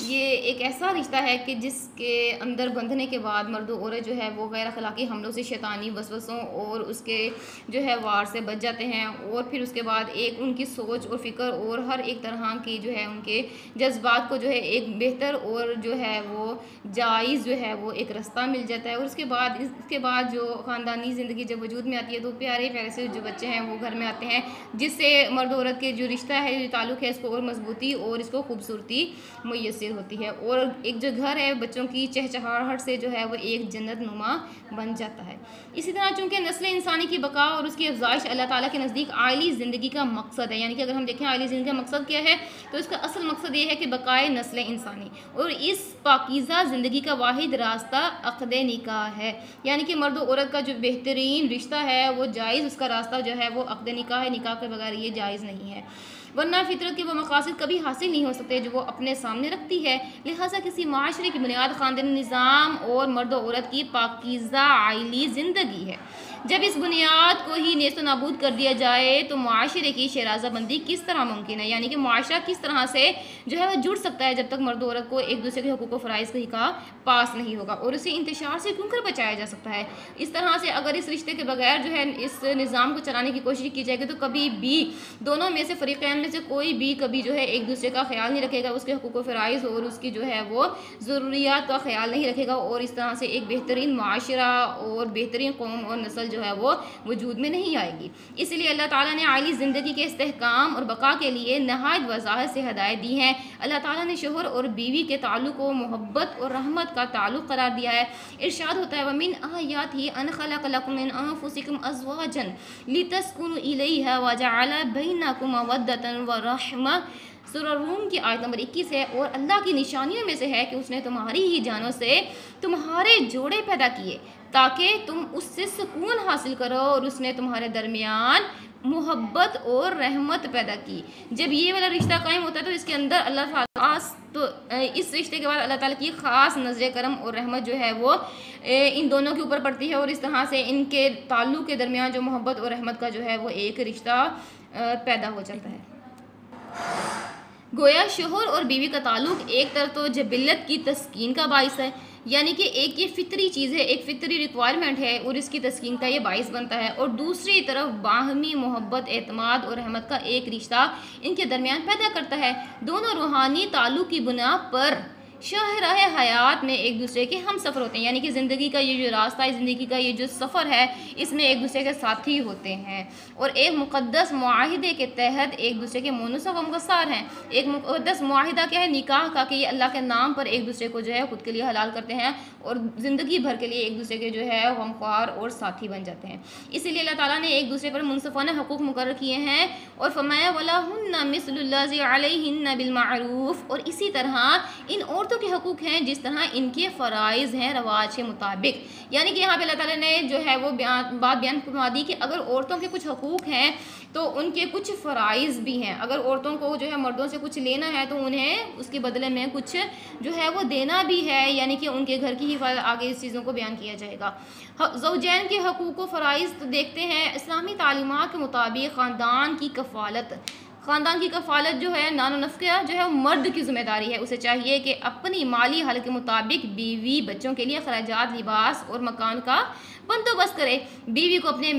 یہ ایک ایسا رشتہ ہے کہ جس کے اندر بندھنے کے بعد مرد و عورت جو ہے وہ غیر اخلاقی حملوں سے، شیطانی وسوسوں اور اس کے جو ہے وار سے بچ جاتے ہیں، اور پھر اس کے بعد ایک ان کی سوچ اور فکر اور ہر ایک طرح کی جو ہے ان کے جذبات کو جو ہے ایک بہتر اور جو ہے وہ جائز جو ہے وہ ایک رستہ مل جاتا ہے۔ اور اس کے بعد جو خاندانی زندگی جب وجود میں آتی ہے تو پیارے پیارے سے جو بچے ہیں وہ گھر میں آتے ہیں، جس سے مرد و عورت کے جو رشتہ ہے، جو تعلق ہے، اس کو اور مضبوطی اور اس کو خوبصورتی میسر ہوتی ہے، اور ایک جو گھر ہے بچوں کی چہچہاہٹ سے جو ہے وہ ایک جنت نما بن جاتا ہے۔ اسی طرح چونکہ نسل انسانی کی بقا اور اس کی افزائش اللہ تعالیٰ کے نزدیک عائلی زندگی کا مقصد ہے، یعنی کہ اگر ہم دیکھیں عائلی زندگی کا مقصد کیا ہے تو اس کا اصل مقصد یہ ہے کہ بقائے نسل انسانی، اور اس پاکیزہ زندگی کا واحد راستہ عقد نکاح ہے، یعنی کہ مرد و عورت کا جو بہترین رشتہ ہے وہ جائز، اس کا راستہ جو ہے وہ عقد نکاح ہے، نکاح کے بغیر یہ جائز نہیں ہے، ورنہ فطرت کے وہ مقاصد کبھی حاصل نہیں ہو سکتے جو وہ اپنے سامنے رکھتی ہے۔ لہٰذا کسی معاشرے کی بنیاد خاندانی نظام اور مرد و عورت کی پاکیزہ عائلی زندگی ہے۔ جب اس بنیاد کو ہی نیست و نابود کر دیا جائے تو معاشرے کی شیرازہ بندی کس طرح ممکن ہے، یعنی کہ معاشرہ کس طرح سے جو ہے وہ جڑ سکتا ہے جب تک مرد و عورت کو ایک دوسرے کے حقوق و فرائض کا پاس نہیں ہوگا، اور اسے انتشار سے کیوں کر بچایا جا سکتا ہے۔ اس طرح سے اگر اس رشتے کے بغیر جو ہے اس نظام کو چلانے کی کوشش کی جائے گی تو کبھی بھی دونوں میں سے فریقین میں سے کوئی بھی کبھی جو ہے ایک دوسرے کا خیال نہیں رکھے گا، اس کے حقوق و فرائض اور اس کی جو ہے وہ ضروریات کا خیال نہیں رکھے گا، اور اس طرح سے ایک بہترین معاشرہ اور بہترین قوم اور نسل جو ہے وہ وجود میں نہیں آئے گی۔ اس لیے اللہ تعالیٰ نے عائلی زندگی کے استحکام اور بقا کے لیے نہایت وضاحت سے ہدایت دی ہیں۔ اللہ تعالیٰ نے شوہر اور بیوی کے تعلق کو محبت اور رحمت کا تعلق قرار دیا ہے۔ ارشاد ہوتا ہے وَمِنْ آيَاتِهِ أَنْ خَلَقَ لَكُم مِّنْ أَنفُسِكُمْ أَزْوَاجًا لِتَسْكُنُوا إِلَيْهَا وَجَعَلَ بَيْنَكُم مَّوَدَّةً وَرَحْمَةً۔ سورہ روم کی آیت نمبر 21 ہے، اور اللہ کی نشانیوں میں سے ہے کہ اس نے تمہاری ہی جانوں سے تمہارے جوڑے پیدا کیے تاکہ تم اس سے سکون حاصل کرو، اور اس نے تمہارے درمیان محبت اور رحمت پیدا کی۔ جب یہ والا رشتہ قائم ہوتا ہے تو اس کے اندر اللہ تعالیٰ تو اس رشتے کے بعد اللہ تعالیٰ کی خاص نظر کرم اور رحمت جو ہے وہ ان دونوں کے اوپر پڑتی ہے، اور اس طرح سے ان کے تعلق کے درمیان جو محبت اور رحمت کا جو ہے وہ ایک رشتہ پیدا ہو جاتا ہے۔ گویا شوہر اور بیوی کا تعلق ایک طرف تو جبلت کی تسکین کا باعث ہے، یعنی کہ ایک یہ فطری چیز ہے، ایک فطری ریکوائرمنٹ ہے اور اس کی تسکین کا یہ باعث بنتا ہے، اور دوسری طرف باہمی محبت، اعتماد اور رحمت کا ایک رشتہ ان کے درمیان پیدا کرتا ہے۔ دونوں روحانی تعلق کی بنا پر شاہراہ حیات میں ایک دوسرے کے ہم سفر ہوتے ہیں، یعنی کہ زندگی کا یہ جو راستہ ہے، زندگی کا یہ جو سفر ہے، اس میں ایک دوسرے کے ساتھی ہوتے ہیں، اور ایک مقدس معاہدے کے تحت ایک دوسرے کے مونس و غمگسار ہیں۔ ایک مقدس معاہدہ کیا ہے؟ نکاح کا، کہ یہ اللہ کے نام پر ایک دوسرے کو جو ہے خود کے لیے حلال کرتے ہیں اور زندگی بھر کے لیے ایک دوسرے کے جو ہے غمخوار اور ساتھی بن جاتے ہیں۔ اسی لیے اللہ تعالیٰ نے ایک دوسرے پر منصفانہ حقوق مقرر کیے ہیں، اور فرمایا وَلَهُنَّ مِثْلُ الَّذِي عَلَيْهِنَّ بِالْمَعْرُوفِ، اور اسی طرح ان عورتوں کے حقوق ہیں جس طرح ان کے فرائض ہیں رواج کے مطابق، یعنی کہ یہاں پہ اللہ تعالیٰ نے جو ہے وہ بات بیان فرما دی کہ اگر عورتوں کے کچھ حقوق ہیں تو ان کے کچھ فرائض بھی ہیں۔ اگر عورتوں کو جو ہے مردوں سے کچھ لینا ہے تو انہیں اس کے بدلے میں کچھ جو ہے وہ دینا بھی ہے، یعنی کہ ان کے گھر کی حفاظت، آگے اس چیزوں کو بیان کیا جائے گا۔ زوجین کے حقوق و فرائض تو دیکھتے ہیں اسلامی تعلیمات کے مطابق خاندان کی کفالت جو ہے، نان و نفقہ جو ہے مرد کی ذمہ داری ہے۔ اسے چاہیے کہ اپنی مالی حالت کے مطابق بیوی بچوں کے لیے اخراجات، لباس اور مکان کا بندوبست کرے۔ بیوی کو اپنے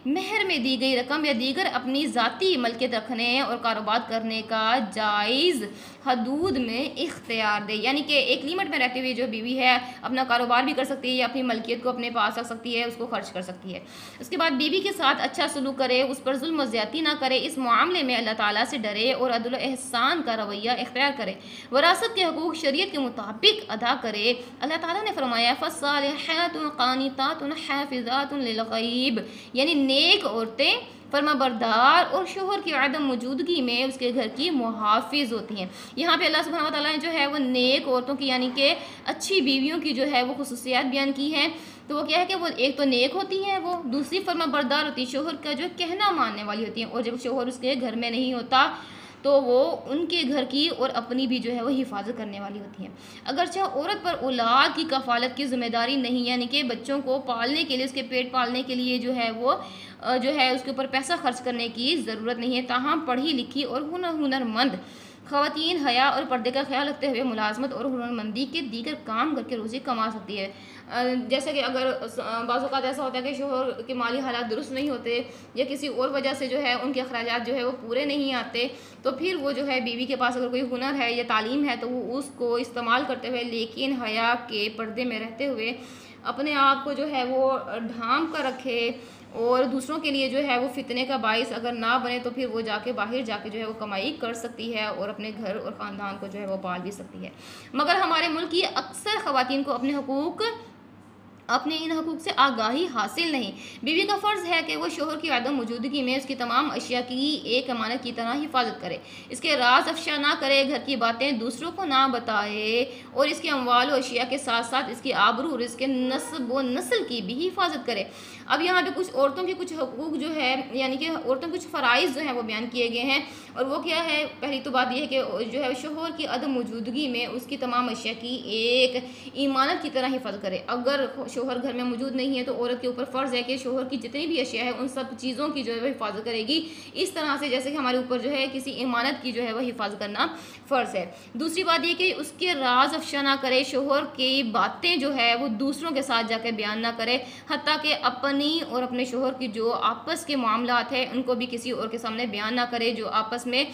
مہر میں دی گئی رقم یا دیگر اپنی ذاتی ملکیت رکھنے اور کاروبار کرنے کا جائز حدود میں اختیار دے، یعنی کہ ایک لیمٹ میں رہتے ہوئے جو بیوی ہے اپنا کاروبار بھی کر سکتی ہے یا اپنی ملکیت کو اپنے پاس رکھ سکتی ہے، اس کو خرچ کر سکتی ہے۔ اس کے بعد بیوی کے ساتھ اچھا سلوک کرے، اس پر ظلم و زیادتی نہ کرے، اس معاملے میں اللہ تعالیٰ سے ڈرے اور عدل و احسان کا رویہ اختیار کرے، وراثت کے حقوق شریعت کے مطابق ادا کرے۔ اللہ تعالیٰ نے فرمایا فالصالحات قانتات حافظات للغیب، یعنی نیک عورتیں فرما بردار اور شوہر کی عدم موجودگی میں اس کے گھر کی محافظ ہوتی ہیں۔ یہاں پہ اللہ سبحانہ وتعالیٰ نے جو ہے وہ نیک عورتوں کی، یعنی کہ اچھی بیویوں کی جو ہے وہ خصوصیات بیان کی ہیں، تو وہ کیا ہے کہ وہ ایک تو نیک ہوتی ہیں، وہ دوسری فرما بردار ہوتی ہے، شوہر کا جو کہنا ماننے والی ہوتی ہیں، اور جب شوہر اس کے گھر میں نہیں ہوتا تو وہ ان کے گھر کی اور اپنی بھی جو ہے وہ حفاظت کرنے والی ہوتی ہیں۔ اگرچہ عورت پر اولاد کی کفالت کی ذمہ داری نہیں، یعنی کہ بچوں کو پالنے کے لیے، اس کے پیٹ پالنے کے لیے جو ہے وہ جو ہے اس کے اوپر پیسہ خرچ کرنے کی ضرورت نہیں ہے، تاہم پڑھی لکھی اور ہنرمند خواتین حیا اور پردے کا خیال رکھتے ہوئے ملازمت اور ہنرمندی کے دیگر کام کر کے روزی کما سکتی ہے۔ جیسے کہ اگر بعض اوقات ایسا ہوتا ہے کہ شوہر کے مالی حالات درست نہیں ہوتے یا کسی اور وجہ سے جو ہے ان کے اخراجات جو ہے وہ پورے نہیں آتے، تو پھر وہ جو ہے بیوی کے پاس اگر کوئی ہنر ہے یا تعلیم ہے تو وہ اس کو استعمال کرتے ہوئے لیکن حیا کے پردے میں رہتے ہوئے اپنے آپ کو جو ہے وہ ڈھانپ کر رکھے اور دوسروں کے لیے جو ہے وہ فتنے کا باعث اگر نہ بنے تو پھر وہ باہر جا کے جو ہے وہ کمائی کر سکتی ہے اور اپنے گھر اور خاندان کو جو ہے وہ پال بھی سکتی ہے۔ مگر ہمارے ملک کی اکثر خواتین کو اپنے ان حقوق سے آگاہی حاصل نہیں۔ بیوی کا فرض ہے کہ وہ شوہر کی عدم موجودگی میں اس کی تمام اشیاء کی ایک امانت کی طرح حفاظت کرے، اس کے راز افشا نہ کرے، گھر کی باتیں دوسروں کو نہ بتائے اور اس کے اموال و اشیاء کے ساتھ ساتھ اس کی آبرو اور اس کے نسب و نسل کی بھی حفاظت کرے۔ اب یہاں پہ کچھ عورتوں کے کچھ حقوق جو ہے یعنی کہ عورتوں کے کچھ فرائض جو ہیں وہ بیان کیے گئے ہیں، اور وہ کیا ہے؟ پہلی تو بات یہ ہے کہ جو ہے شوہر کی عدم موجودگی میں اس کی تمام اشیاء کی ایک ایمانت کی طرح حفاظت کرے۔ اگر شوہر گھر میں موجود نہیں ہے تو عورت کے اوپر فرض ہے کہ شوہر کی جتنی بھی اشیاء ہے ان سب چیزوں کی جو ہے وہ حفاظت کرے گی، اس طرح سے جیسے کہ ہمارے اوپر جو ہے کسی ایمانت کی جو ہے وہ حفاظت کرنا فرض ہے۔ دوسری بات یہ کہ اس کے راز افشا نہ کرے، شوہر کی باتیں جو ہے وہ دوسروں کے ساتھ جا کے بیان نہ کرے، حتیٰ کہ اپنی اور اپنے شوہر کی جو آپس کے معاملات ہیں ان کو بھی کسی اور کے سامنے بیان نہ کرے، جو آپس میں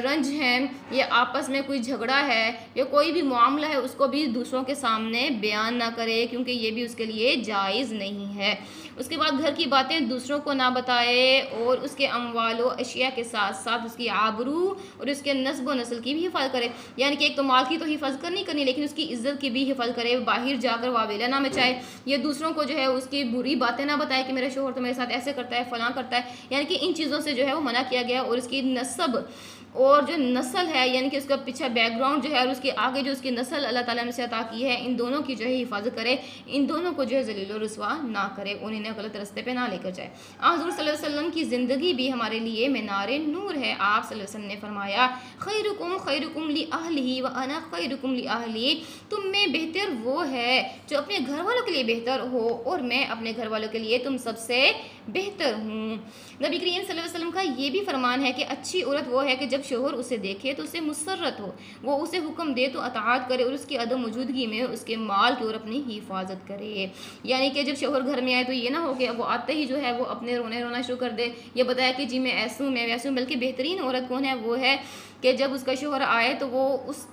رنج ہیں یا آپس میں کوئی جھگڑا ہے یا کوئی بھی معاملہ ہے اس کو بھی دوسروں کے سامنے بیان نہ کرے، کیونکہ یہ بھی اس کے لیے جائز نہیں ہے۔ اس کے بعد گھر کی باتیں دوسروں کو نہ بتائے اور اس کے اموال و اشیاء کے ساتھ ساتھ اس کی آبرو اور اس کے نسب و نسل کی بھی حفاظت کرے، یعنی کہ ایک تو مال کی تو حفاظت کرنی لیکن اس کی عزت کی بھی حفاظت کرے، باہر جا کر واویلا نہ مچائے یا دوسروں کو جو ہے اس کی بری باتیں نہ بتائے کہ میرا شوہر تو میرے ساتھ ایسے کرتا ہے فلاں کرتا ہے، یعنی کہ ان چیزوں سے جو ہے وہ منع کیا گیا۔ اور اس کی نسب اور جو نسل ہے یعنی کہ اس کا پیچھے بیک گراؤنڈ جو ہے اور اس کے آگے جو اس کی نسل اللہ تعالیٰ نے سے عطا کی ہے، ان دونوں کی جو ہے حفاظت کرے، ان دونوں کو جو ہے ذلیل و رسوا نہ کرے، انہیں غلط راستے پہ نہ لے کر جائے۔ حضور صلی اللہ علیہ وسلم کی زندگی بھی ہمارے لیے مینار نور ہے۔ آپ صلی اللہ علیہ وسلم نے فرمایا خیرکم خیرکم لأہلہ وانا خیرکم لأہلی، تم میں بہتر وہ ہے جو اپنے گھر والوں کے لیے بہتر ہو اور میں اپنے گھر والوں کے لیے تم سب سے بہتر ہوں۔ نبی کریم صلی اللہ علیہ وسلم کا یہ بھی فرمان ہے کہ اچھی عورت وہ ہے کہ جب شوہر اسے دیکھے تو اسے مسرت ہو، وہ اسے حکم دے تو اطاعت کرے اور اس کی عدم موجودگی میں اس کے مال کی اور اپنی حفاظت کرے، یعنی کہ جب شوہر گھر میں آئے تو یہ نہ ہو کہ وہ آتے ہی جو ہے وہ اپنے رونا شروع کر دے یا بتایا کہ جی میں ایسوں میں ویسوں، بلکہ بہترین عورت کون ہے؟ وہ ہے کہ جب اس کا شوہر آئے تو وہ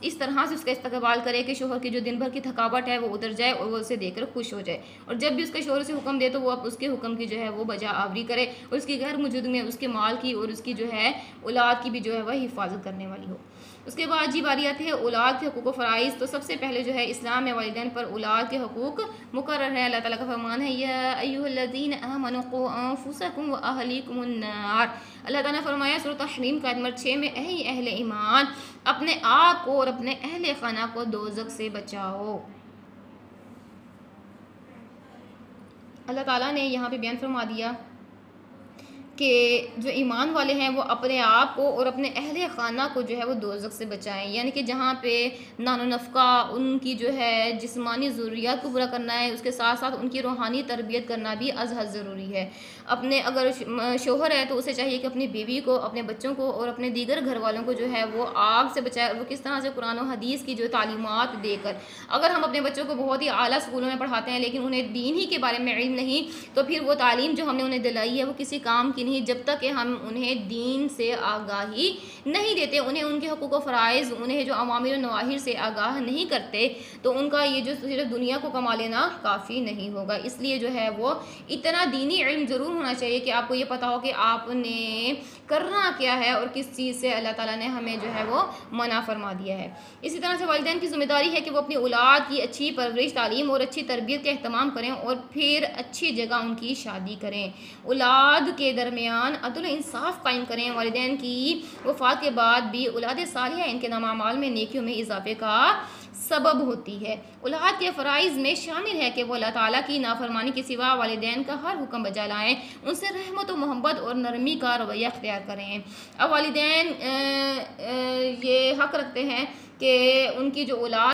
اس طرح سے اس کا استقبال کرے کہ شوہر کی جو دن بھر کی تھکاوٹ ہے وہ اتر جائے اور وہ اسے دیکھ کر خوش ہو جائے، اور جب بھی اس کا شوہر اسے حکم دے تو وہ اس کے حکم کی جو ہے وہ بجا آوری کرے اور اس کی غیر موجودگی میں اس کے مال کی اور اس کی جو ہے اولاد کی بھی جو ہے وہ حفاظت کرنے والی ہو۔ اس کے بعد جی باری آتی ہے اولاد کے حقوق و فرائض۔ تو سب سے پہلے جو ہے اسلام میں والدین پر اولاد کے حقوق مقرر ہے۔ اللہ تعالیٰ کا فرمان ہے یا ایھا الذین آمنوا قوا انفسکم واہلیکم النار۔ اللہ تعالیٰ نے فرمایا سورۃ تحریم کا آیت نمبر 6 میں اے اہل ایمان، اپنے آپ کو اور اپنے اہل خانہ کو دوزخ سے بچاؤ۔ اللہ تعالیٰ نے یہاں پہ بیان فرما دیا کہ جو ایمان والے ہیں وہ اپنے آپ کو اور اپنے اہل خانہ کو جو ہے وہ دوزخ سے بچائیں، یعنی کہ جہاں پہ نان و نفقہ ان کی جو ہے جسمانی ضروریات کو پورا کرنا ہے، اس کے ساتھ ساتھ ان کی روحانی تربیت کرنا بھی از حد ضروری ہے۔ اپنے اگر شوہر ہے تو اسے چاہیے کہ اپنی بیوی کو، اپنے بچوں کو اور اپنے دیگر گھر والوں کو جو ہے وہ آگ سے بچائے، اور وہ کس طرح سے قرآن و حدیث کی جو تعلیمات دے کر۔ اگر ہم اپنے بچوں کو بہت ہی اعلیٰ اسکولوں میں پڑھاتے ہیں لیکن انہیں دین ہی کے بارے میں علم نہیں، تو پھر وہ تعلیم جو ہم نے انہیں دلائی ہے وہ کسی کام کی نہیں، جب تک کہ ہم انہیں دین سے آگاہی نہیں دیتے، انہیں ان کے حقوق و فرائض، انہیں جو اوامر و نواہی سے آگاہ نہیں کرتے، تو ان کا یہ جو صرف دنیا کو کما لینا کافی نہیں ہوگا۔ اس لیے جو ہے وہ اتنا دینی علم ضرور ہونا چاہیے کہ آپ کو یہ پتا ہو کہ آپ نے کرنا کیا ہے اور کس چیز سے اللہ تعالیٰ نے ہمیں جو ہے وہ منع فرما دیا ہے۔ اسی طرح سے والدین کی ذمہ داری ہے کہ وہ اپنی اولاد کی اچھی پرورش، تعلیم اور اچھی تربیت کا اہتمام کریں اور پھر اچھی جگہ ان کی شادی کریں، اولاد کے درمیان عدل و انصاف قائم کریں۔ والدین کی وفات کے بعد بھی اولاد صالحہ ان کے نام اعمال میں نیکیوں میں اضافے کا سبب ہوتی ہے۔ اولاد کے فرائض میں شامل ہے کہ وہ اللہ تعالیٰ کی نافرمانی کے سوا والدین کا ہر حکم بجا لائیں، ان سے رحمت و محبت اور نرمی کا رویہ اختیار کریں۔ اب والدین یہ حق رکھتے ہیں کہ ان کی جو اولاد